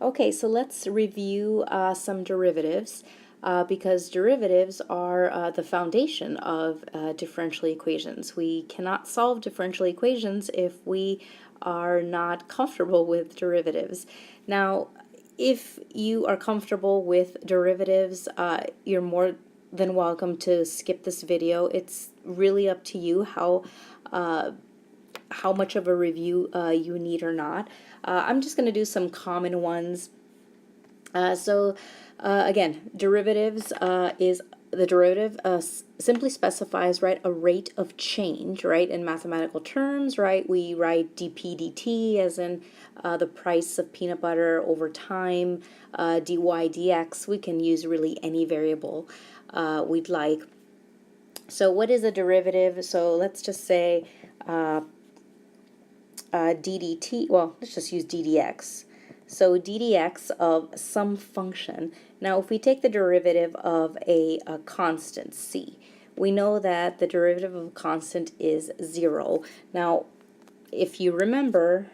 Okay, so let's review some derivatives because derivatives are the foundation of differential equations. We cannot solve differential equations if we are not comfortable with derivatives. Now, if you are comfortable with derivatives, you're more than welcome to skip this video. It's really up to you how much of a review you need or not. I'm just going to do some common ones. Again, derivatives is the derivative simply specifies, right, a rate of change, right, in mathematical terms, right? We write dp dt as in the price of peanut butter over time, dy dx. We can use really any variable we'd like. So what is a derivative? So let's just say ddt, well, let's just use ddx. So ddx of some function. Now, if we take the derivative of a constant c, we know that the derivative of a constant is 0. Now, if you remember,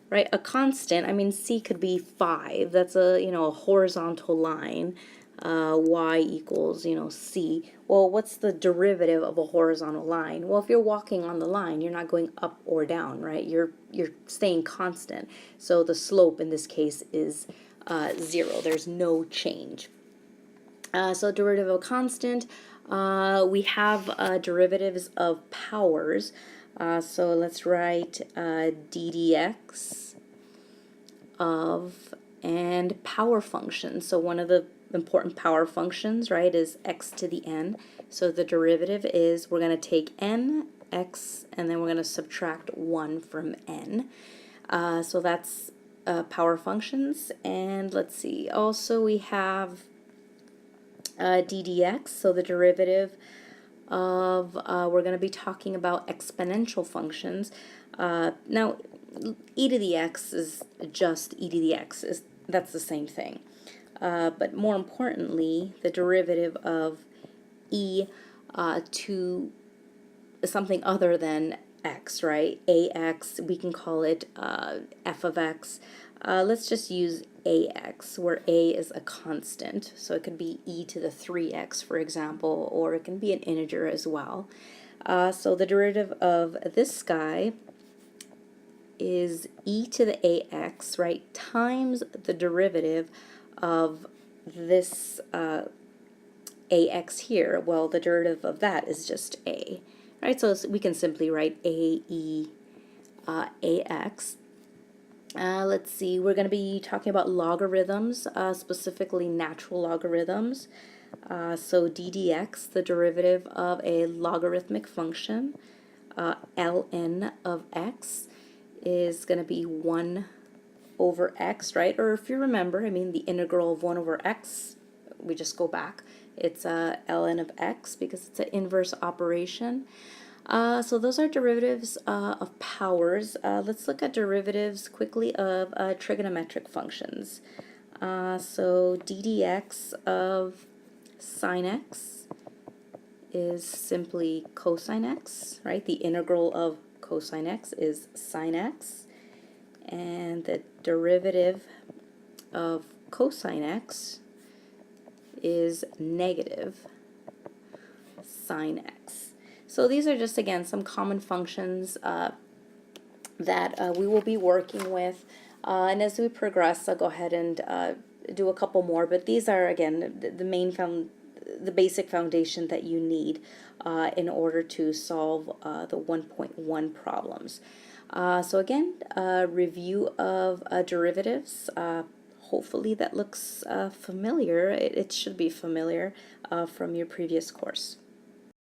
right, a constant, I mean, c could be 5. That's a horizontal line. Y equals, c. Well, what's the derivative of a horizontal line? Well, if you're walking on the line, you're not going up or down, right? You're staying constant. So the slope in this case is 0. There's no change. So derivative of a constant, we have derivatives of powers. So let's write ddx of and power functions. So one of the important power functions, right, is x to the n. So the derivative is we're going to take n, x, and then we're going to subtract 1 from n. So that's power functions. And let's see, also we have ddx, so the derivative of, we're going to be talking about exponential functions. Now, e to the x is just e to the x. That's the same thing. But more importantly, the derivative of e to something other than x, right? Ax, we can call it f of x. Let's just use ax, where a is a constant. So it could be e to the 3x, for example, or it can be an integer as well. So the derivative of this guy is e to the ax, right, times the derivative of this ax here. Well, the derivative of that is just a, right? So we can simply write ax. Let's see, we're going to be talking about logarithms, specifically natural logarithms. So ddx, the derivative of a logarithmic function, ln of x, is going to be 1 over x, right? Or if you remember, I mean, the integral of 1 over x, we just go back. It's ln of x because it's an inverse operation. So those are derivatives of powers. Let's look at derivatives quickly of trigonometric functions. So ddx of sine x is simply cosine x, right? The integral of cosine x is sine x, and the derivative of cosine x is negative sine x. So these are just, again, some common functions that we will be working with. And as we progress, I'll go ahead and do a couple more. But these are, again, the basic foundation that you need in order to solve the 1.1 problems. So again, review of derivatives. Hopefully that looks familiar. It should be familiar from your previous course.